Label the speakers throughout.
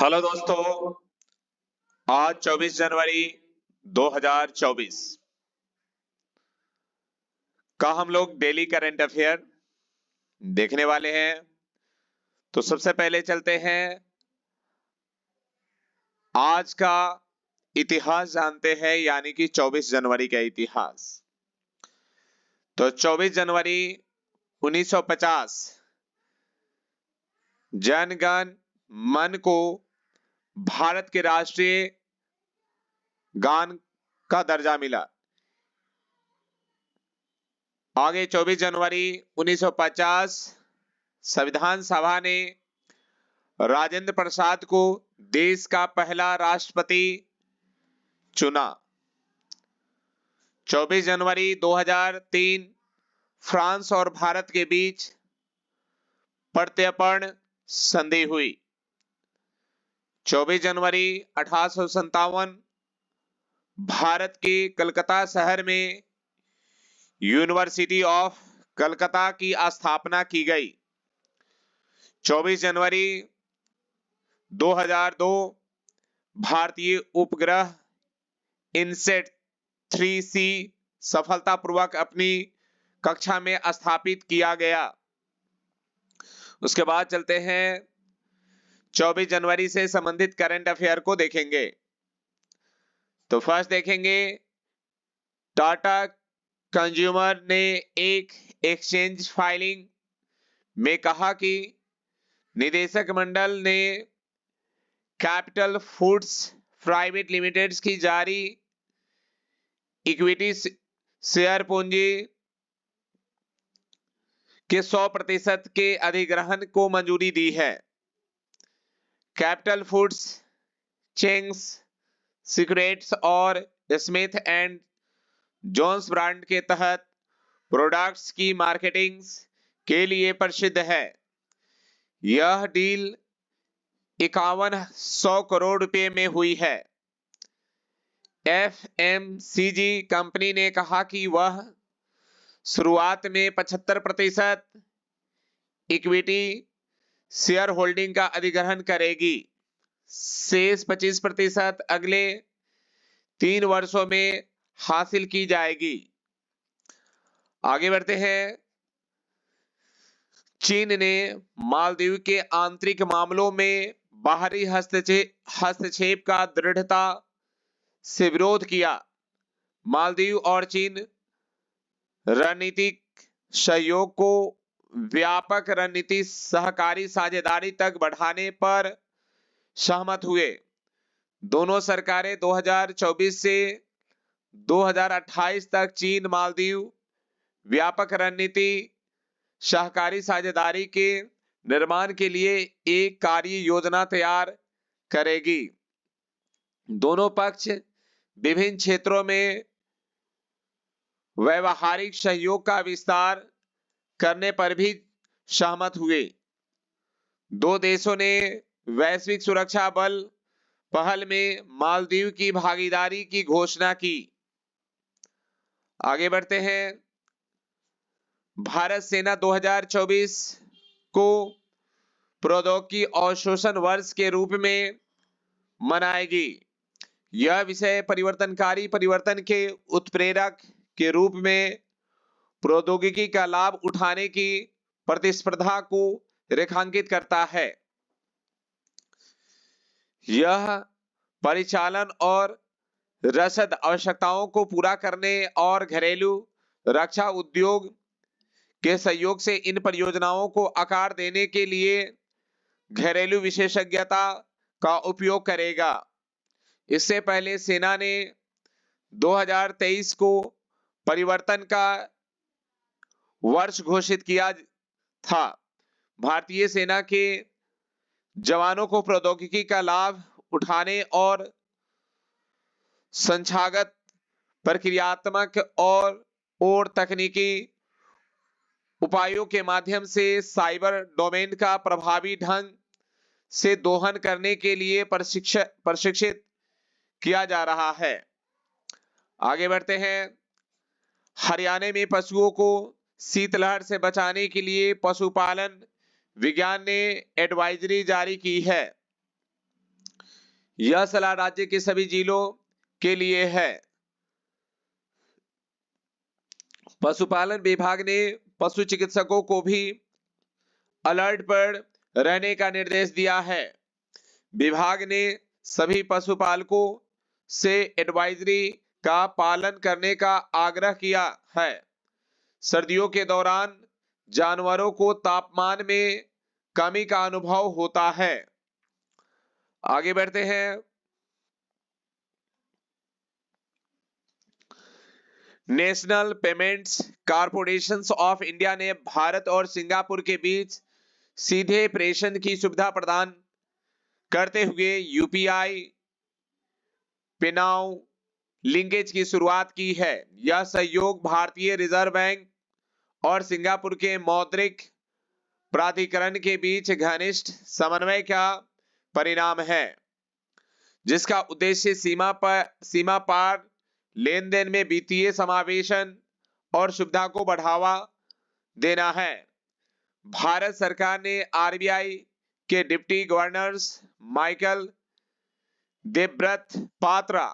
Speaker 1: Hello दोस्तों, आज 24 जनवरी 2024 का हम लोग डेली करंट अफेयर देखने वाले हैं। तो सबसे पहले चलते हैं, आज का इतिहास जानते हैं, यानी कि 24 जनवरी का इतिहास। तो 24 जनवरी 1950 जनगण मन को भारत के राष्ट्रीय गान का दर्जा मिला। आगे 24 जनवरी 1950 संविधान सभा ने राजेंद्र प्रसाद को देश का पहला राष्ट्रपति चुना। 24 जनवरी 2003 फ्रांस और भारत के बीच प्रत्यर्पण संधि हुई। 24 जनवरी 1857 भारत के कलकत्ता शहर में यूनिवर्सिटी ऑफ कलकत्ता की स्थापना की गई। 24 जनवरी 2002 भारतीय उपग्रह इनसेट 3C सफलतापूर्वक अपनी कक्षा में स्थापित किया गया। उसके बाद चलते हैं, 24 जनवरी से संबंधित करंट अफेयर को देखेंगे। तो फर्स्ट देखेंगे, टाटा कंज्यूमर ने एक एक्सचेंज फाइलिंग में कहा कि निदेशक मंडल ने कैपिटल फूड्स प्राइवेट लिमिटेड की जारी इक्विटी शेयर पूंजी के 100% के अधिग्रहण को मंजूरी दी है। कैपिटल फूड्स चिंग्स सीक्रेट्स और स्मिथ एंड जॉन्स ब्रांड के तहत प्रोडक्ट्स की मार्केटिंग के लिए प्रसिद्ध है। यह डील 5100 करोड़ रुपए में हुई है। एफएमसीजी कंपनी ने कहा कि वह शुरुआत में 75% इक्विटी शेयर होल्डिंग का अधिग्रहण करेगी। शेष 25% अगले 3 वर्षों में हासिल की जाएगी। आगे बढ़ते हैं, चीन ने मालदीव के आंतरिक मामलों में बाहरी हस्तक्षेप का दृढ़ता से विरोध किया। मालदीव और चीन रणनीतिक सहयोग को व्यापक रणनीति सहकारी साझेदारी तक बढ़ाने पर सहमत हुए। दोनों सरकारें 2024 से 2028 तक चीन मालदीव व्यापक रणनीति सहकारी साझेदारी के निर्माण के लिए एक कार्य योजना तैयार करेगी। दोनों पक्ष विभिन्न क्षेत्रों में व्यावहारिक सहयोग का विस्तार करने पर भी सहमत हुए। दो देशों ने वैश्विक सुरक्षा बल पहल में मालदीव की भागीदारी की घोषणा की। आगे बढ़ते हैं, भारत सेना 2024 को प्रौद्योगिकी अवशोषण वर्ष के रूप में मनाएगी। यह विषय परिवर्तनकारी परिवर्तन के उत्प्रेरक के रूप में प्रौद्योगिकी का लाभ उठाने की प्रतिस्पर्धा को रेखांकित करता है। यह परिचालन और रसद आवश्यकताओं को पूरा करने और घरेलू रक्षा उद्योग के सहयोग से इन परियोजनाओं को आकार देने के लिए घरेलू विशेषज्ञता का उपयोग करेगा। इससे पहले सेना ने 2023 को परिवर्तन का वर्ष घोषित किया था। भारतीय सेना के जवानों को प्रौद्योगिकी का लाभ उठाने और संस्थागत प्रक्रियात्मक और तकनीकी उपायों के माध्यम से साइबर डोमेन का प्रभावी ढंग से दोहन करने के लिए प्रशिक्षित किया जा रहा है। आगे बढ़ते हैं, हरियाणा में पशुओं को शीतलहर से बचाने के लिए पशुपालन विज्ञान ने एडवाइजरी जारी की है। यह सलाह राज्य के सभी जिलों के लिए है। पशुपालन विभाग ने पशु चिकित्सकों को भी अलर्ट पर रहने का निर्देश दिया है। विभाग ने सभी पशुपालकों से एडवाइजरी का पालन करने का आग्रह किया है। सर्दियों के दौरान जानवरों को तापमान में कमी का अनुभव होता है। आगे बढ़ते हैं। National payments corporation of India ने भारत और सिंगापुर के बीच सीधे प्रेषण की सुविधा प्रदान करते हुए यूपीआई पेनाउ लिंकेज की शुरुआत की है। यह सहयोग भारतीय रिजर्व बैंक और सिंगापुर के मौद्रिक प्राधिकरण के बीच घनिष्ठ समन्वय का परिणाम है, जिसका उद्देश्य सीमा पार लेन देन में वित्तीय समावेशन और सुविधा को बढ़ावा देना है। भारत सरकार ने आरबीआई के डिप्टी गवर्नर्स माइकल देबव्रत पात्रा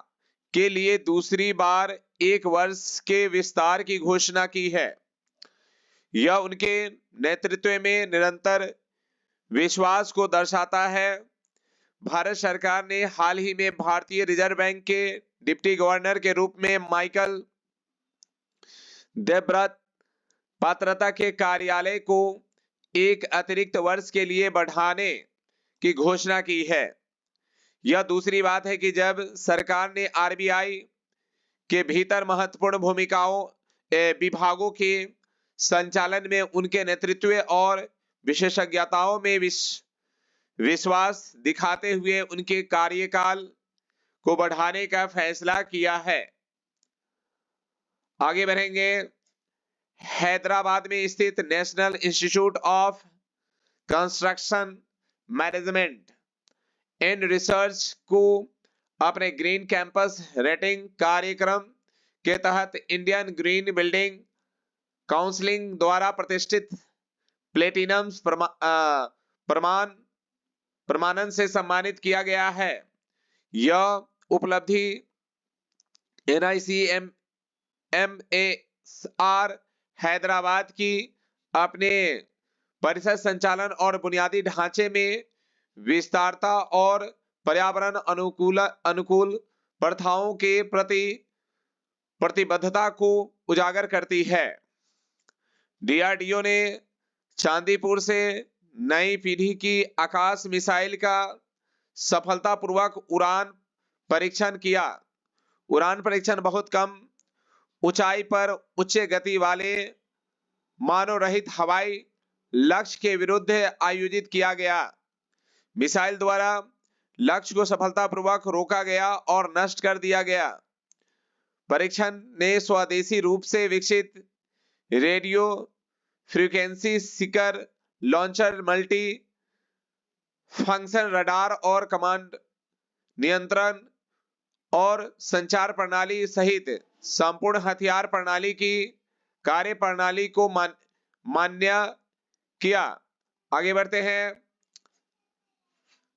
Speaker 1: के लिए दूसरी बार 1 वर्ष के विस्तार की घोषणा की है। यह उनके नेतृत्व में निरंतर विश्वास को दर्शाता है। भारत सरकार ने हाल ही में भारतीय रिजर्व बैंक के डिप्टी गवर्नर के रूप में माइकल देबव्रत पात्रता के कार्यालय को 1 अतिरिक्त वर्ष के लिए बढ़ाने की घोषणा की है। यह दूसरी बात है कि जब सरकार ने आरबीआई के भीतर महत्वपूर्ण विभागों के संचालन में उनके नेतृत्व और विशेषज्ञताओं में विश्वास दिखाते हुए उनके कार्यकाल को बढ़ाने का फैसला किया है। आगे बढ़ेंगे। हैदराबाद में स्थित national institute of construction management and research को अपने ग्रीन कैंपस रेटिंग कार्यक्रम के तहत इंडियन ग्रीन बिल्डिंग काउंसिल द्वारा प्रतिष्ठित प्लेटिनम प्रमाणन से सम्मानित किया गया है। यह उपलब्धि NICMAR हैदराबाद की अपने परिसर संचालन और बुनियादी ढांचे में विस्तारता और पर्यावरण अनुकूल प्रथाओं के प्रति प्रतिबद्धता को उजागर करती है। डीआरडीओ ने चांदीपुर से नई पीढ़ी की आकाश मिसाइल का सफलतापूर्वक उड़ान परीक्षण किया। उड़ान परीक्षण बहुत कम ऊंचाई पर उच्च गति वाले मानव रहित हवाई लक्ष्य के विरुद्ध आयोजित किया गया। मिसाइल द्वारा लक्ष्य को सफलतापूर्वक रोका गया और नष्ट कर दिया गया। परीक्षण ने स्वदेशी रूप से विकसित radio frequency Sikar launcher, multi function radar और कमांड नियंत्रण और संचार प्रणाली सहित संपूर्ण हथियार प्रणाली की कार्य प्रणाली को मान्य किया। आगे बढ़ते हैं।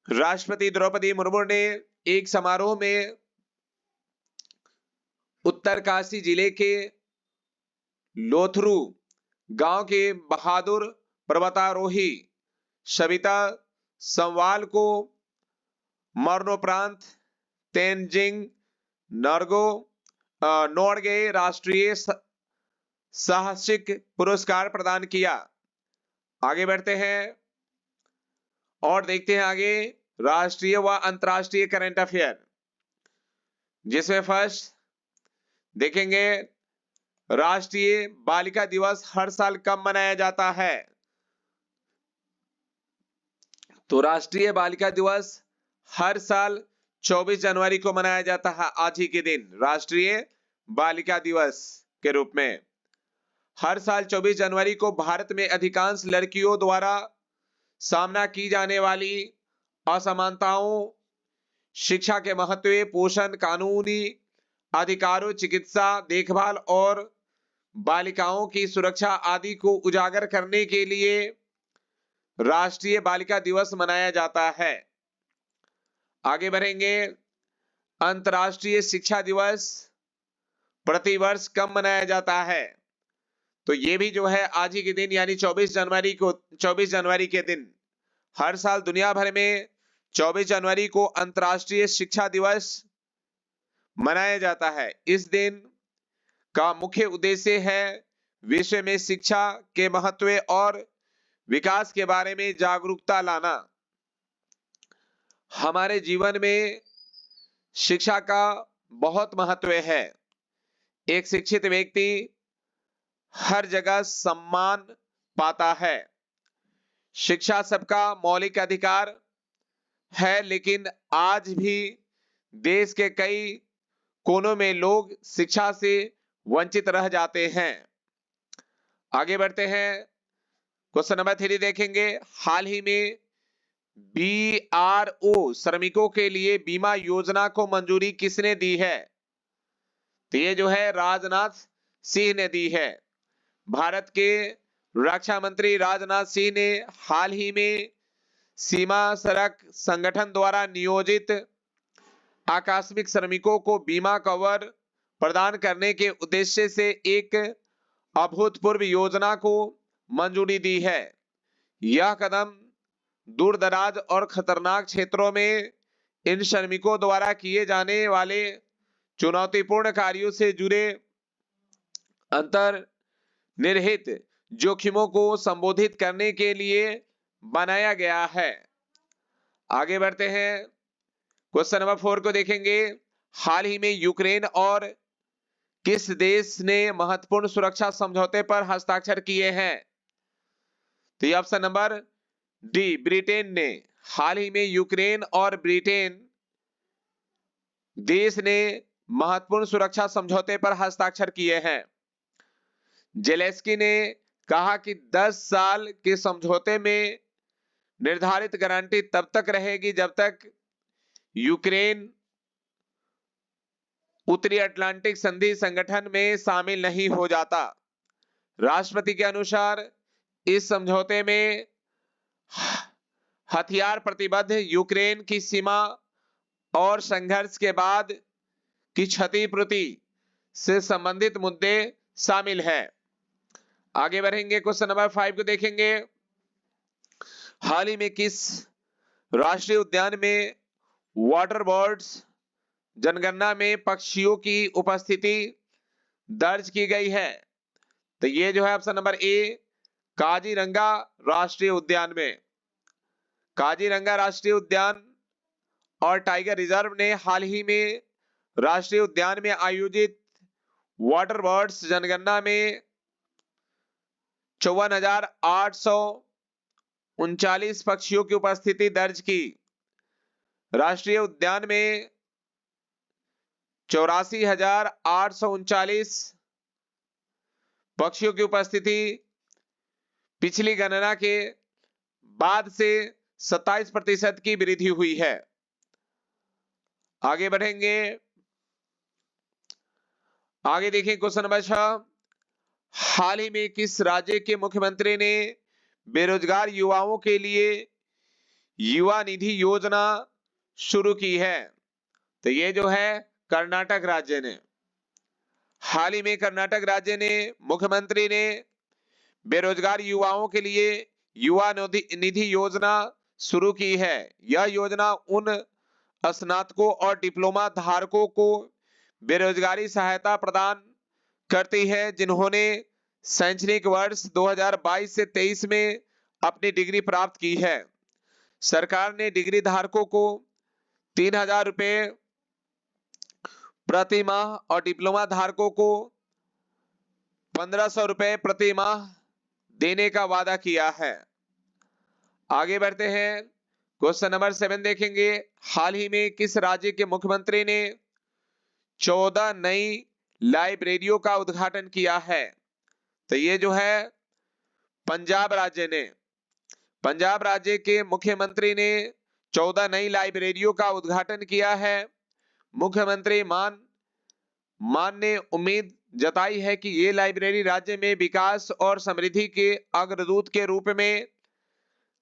Speaker 1: राष्ट्रपति द्रौपदी मुर्मू ने एक समारोह में उत्तरकाशी जिले के लोथरू गांव के बहादुर पर्वतारोही सविता संवाल को मरणोपरांत तेनजिंग नोर्गे राष्ट्रीय साहसिक पुरस्कार प्रदान किया। आगे बढ़ते हैं और देखते हैं आगे राष्ट्रीय व अंतर्राष्ट्रीय करंट अफेयर, जिसमें फर्स्ट देखेंगे राष्ट्रीय बालिका दिवस हर साल कब मनाया जाता है। तो राष्ट्रीय बालिका दिवस हर साल 24 जनवरी को मनाया जाता है। आज ही के दिन राष्ट्रीय बालिका दिवस के रूप में हर साल 24 जनवरी को भारत में अधिकांश लड़कियों द्वारा सामना की जाने वाली असमानताओं, शिक्षा के महत्व, पोषण, कानूनी अधिकारों, चिकित्सा देखभाल और बालिकाओं की सुरक्षा आदि को उजागर करने के लिए राष्ट्रीय बालिका दिवस मनाया जाता है। आगे बढ़ेंगे। अंतर्राष्ट्रीय शिक्षा दिवस प्रतिवर्ष कब मनाया जाता है? तो ये भी जो है आज ही के दिन यानी 24 जनवरी के दिन हर साल दुनिया भर में 24 जनवरी को अंतर्राष्ट्रीय शिक्षा दिवस मनाया जाता है। इस दिन का मुख्य उद्देश्य है विश्व में शिक्षा के महत्व और विकास के बारे में जागरूकता लाना। हमारे जीवन में शिक्षा का बहुत महत्व है। एक शिक्षित व्यक्ति हर जगह सम्मान पाता है। शिक्षा सबका मौलिक अधिकार है, लेकिन आज भी देश के कई कोनों में लोग शिक्षा से वंचित रह जाते हैं। आगे बढ़ते हैं। क्वेश्चन नंबर 3 देखेंगे। हाल ही में BRO श्रमिकों के लिए बीमा योजना को मंजूरी किसने दी है? तो ये जो है राजनाथ सिंह ने दी है। भारत के रक्षा मंत्री राजनाथ सिंह ने हाल ही में सीमा सड़क संगठन द्वारा नियोजित आकस्मिक श्रमिकों को बीमा कवर प्रदान करने के उद्देश्य से एक अभूतपूर्व योजना को मंजूरी दी है। यह कदम दूर दराज और खतरनाक क्षेत्रों में इन श्रमिकों द्वारा किए जाने वाले चुनौतीपूर्ण कार्यों से जुड़े अंतर्निहित जोखिमों को संबोधित करने के लिए बनाया गया है। आगे बढ़ते हैं। क्वेश्चन नंबर 4 को देखेंगे। हाल ही में यूक्रेन और किस देश ने महत्वपूर्ण सुरक्षा समझौते पर हस्ताक्षर किए हैं? तो ये ऑप्शन नंबर डी ब्रिटेन ने। हाल ही में यूक्रेन और ब्रिटेन देश ने महत्वपूर्ण सुरक्षा समझौते पर हस्ताक्षर किए हैं। जेलेंस्की ने कहा कि 10 साल के समझौते में निर्धारित गारंटी तब तक रहेगी जब तक यूक्रेन उत्तरी अटलांटिक संधि संगठन में शामिल नहीं हो जाता। राष्ट्रपति के अनुसार इस समझौते में हथियार प्रतिबद्ध यूक्रेन की सीमा और संघर्ष के बाद की क्षतिपूर्ति से संबंधित मुद्दे शामिल है। आगे बढ़ेंगे। क्वेश्चन नंबर 5 को देखेंगे। हाल ही में किस राष्ट्रीय उद्यान में वाटर बर्ड्स जनगणना में पक्षियों की उपस्थिति दर्ज की गई है? तो ये जो है ऑप्शन नंबर ए काजीरंगा राष्ट्रीय उद्यान में। काजीरंगा राष्ट्रीय उद्यान और टाइगर रिजर्व ने हाल ही में राष्ट्रीय उद्यान में आयोजित वाटर बर्ड्स जनगणना में 54,839 पक्षियों की उपस्थिति दर्ज की। राष्ट्रीय उद्यान में 84,839 पक्षियों की उपस्थिति पिछली गणना के बाद से 27% की वृद्धि हुई है। आगे बढ़ेंगे। आगे देखिए क्वेश्चन नंबर 6। हाल ही में किस राज्य के मुख्यमंत्री ने बेरोजगार युवाओं के लिए युवा निधि योजना शुरू की है? तो ये जो है कर्नाटक राज्य ने। हाल ही में कर्नाटक राज्य ने मुख्यमंत्री ने बेरोजगार युवाओं के लिए युवा निधि योजना शुरू की है। यह योजना उन स्नातकों और डिप्लोमा धारकों को बेरोजगारी सहायता प्रदान करती है जिन्होंने शैक्षणिक वर्ष 2022 से 23 में अपनी डिग्री प्राप्त की है। सरकार ने डिग्री धारकों को 3,000 रुपए प्रति माह और डिप्लोमा धारकों को 1,500 रुपए प्रति माह देने का वादा किया है। आगे बढ़ते हैं। क्वेश्चन नंबर 7 देखेंगे। हाल ही में किस राज्य के मुख्यमंत्री ने 14 नई लाइब्रेरियों का उद्घाटन किया है? तो ये जो है पंजाब राज्य ने। पंजाब राज्य के मुख्यमंत्री ने 14 नई लाइब्रेरियों का उद्घाटन किया है। मुख्यमंत्री मान ने उम्मीद जताई है कि ये लाइब्रेरी राज्य में विकास और समृद्धि के अग्रदूत के रूप में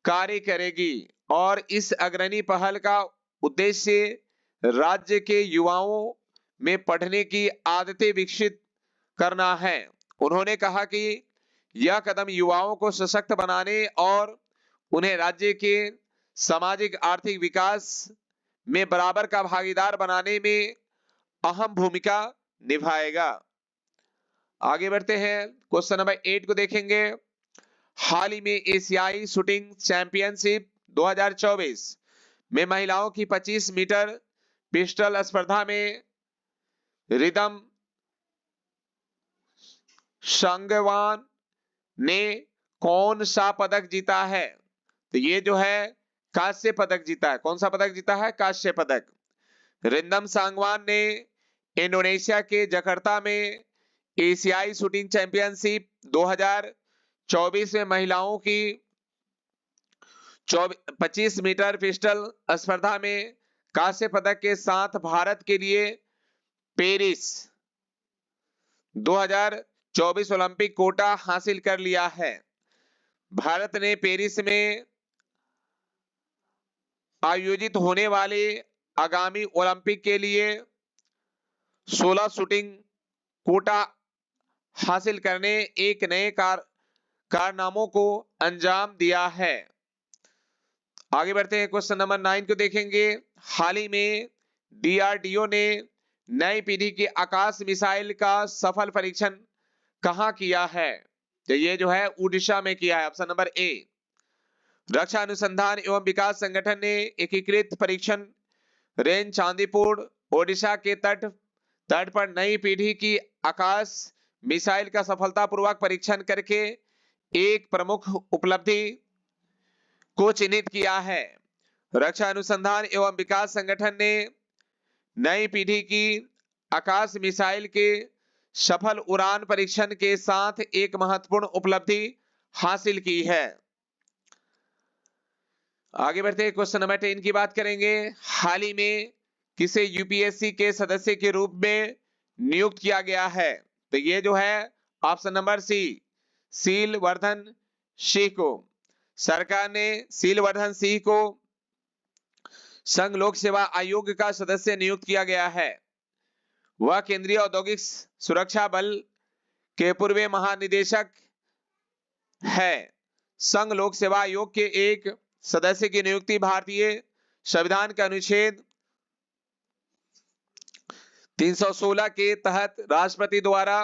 Speaker 1: कार्य करेगी और इस अग्रणी पहल का उद्देश्य राज्य के युवाओं में पढ़ने की आदतें विकसित करना है। उन्होंने कहा कि यह कदम युवाओं को सशक्त बनाने और उन्हें राज्य के सामाजिक आर्थिक विकास में बराबर का भागीदार बनाने में अहम भूमिका निभाएगा। आगे बढ़ते हैं, क्वेश्चन नंबर 8 को देखेंगे। हाल ही में एशियाई शूटिंग चैंपियनशिप 2024 में महिलाओं की 25 मीटर पिस्टल स्पर्धा में रिदम संगवान ने कौन सा पदक जीता है? तो ये जो है कांस्य पदक जीता है। कौन सा पदक जीता है? कांस्य पदक। रिदम सांगवान ने इंडोनेशिया के जकार्ता में एशियाई शूटिंग चैंपियनशिप 2024 में महिलाओं की 25 मीटर पिस्टल स्पर्धा में कांस्य पदक के साथ भारत के लिए पेरिस 2024 ओलंपिक कोटा हासिल कर लिया है। भारत ने पेरिस में आयोजित होने वाले आगामी ओलंपिक के लिए 16 शूटिंग कोटा हासिल करने एक नए कारनामों को अंजाम दिया है। आगे बढ़ते हैं, क्वेश्चन नंबर 9 को देखेंगे। हाल ही में डीआरडीओ ने नई पीढ़ी की आकाश मिसाइल का सफल परीक्षण कहां किया है? तो ये जो है उड़ीसा में किया है। Option number A. रक्षा अनुसंधान एवं विकास संगठन ने एकीकृत परीक्षण रेंज चांदीपुर ओडिशा के तट पर नई पीढ़ी की आकाश मिसाइल का सफलतापूर्वक परीक्षण करके एक प्रमुख उपलब्धि को चिन्हित किया है। रक्षा अनुसंधान एवं विकास संगठन ने नई पीढ़ी की आकाश मिसाइल के सफल उड़ान परीक्षण के साथ एक महत्वपूर्ण उपलब्धि हासिल की है। आगे बढ़ते हैं, क्वेश्चन नंबर 10 की बात करेंगे। हाल ही में किसे यूपीएससी के सदस्य के रूप में नियुक्त किया गया है? तो ये जो है ऑप्शन नंबर सी, सीलवर्धन सिंह को। सरकार ने सीलवर्धन सिंह को संघ लोक सेवा आयोग का सदस्य नियुक्त किया गया है। वह केंद्रीय औद्योगिक सुरक्षा बल के पूर्व महानिदेशक है। संघ लोक सेवा आयोग के एक सदस्य की नियुक्ति भारतीय संविधान के अनुच्छेद 316 के तहत राष्ट्रपति द्वारा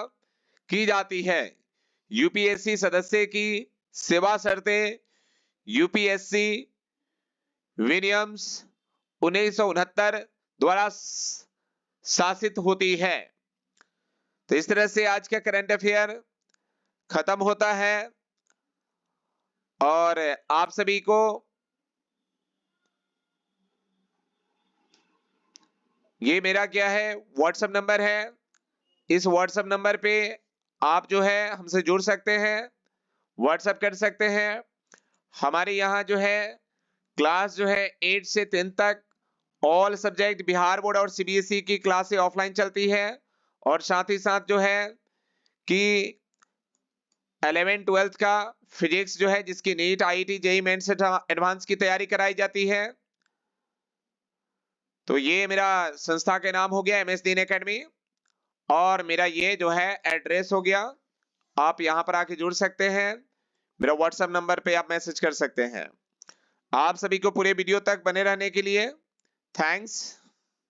Speaker 1: की जाती है। यूपीएससी सदस्य की सेवा शर्तें यूपीएससी विनियम्स 1969 द्वारा शासित होती है। तो इस तरह से आज का करंट अफेयर खत्म होता है और आप सभी को ये मेरा क्या है व्हाट्सएप नंबर है। इस व्हाट्सएप नंबर पे आप जो है हमसे जुड़ सकते हैं, व्हाट्सएप कर सकते हैं। हमारे यहाँ जो है क्लास जो है 8 से 10 तक ऑल सब्जेक्ट बिहार बोर्ड और सीबीएसई की क्लासें ऑफलाइन चलती है और साथ ही साथ जो है कि 11-12 का फिजिक्स जो है जिसकी NEET IIT JEE mains advance की तैयारी कराई जाती है। तो ये मेरा संस्था के नाम हो गया MS दीन एकेडमी और मेरा ये जो है एड्रेस हो गया। आप यहां पर आके जुड़ सकते हैं। मेरा व्हाट्सएप नंबर पे आप मैसेज कर सकते हैं। आप सभी को पूरे वीडियो तक बने रहने के लिए थैंक्स।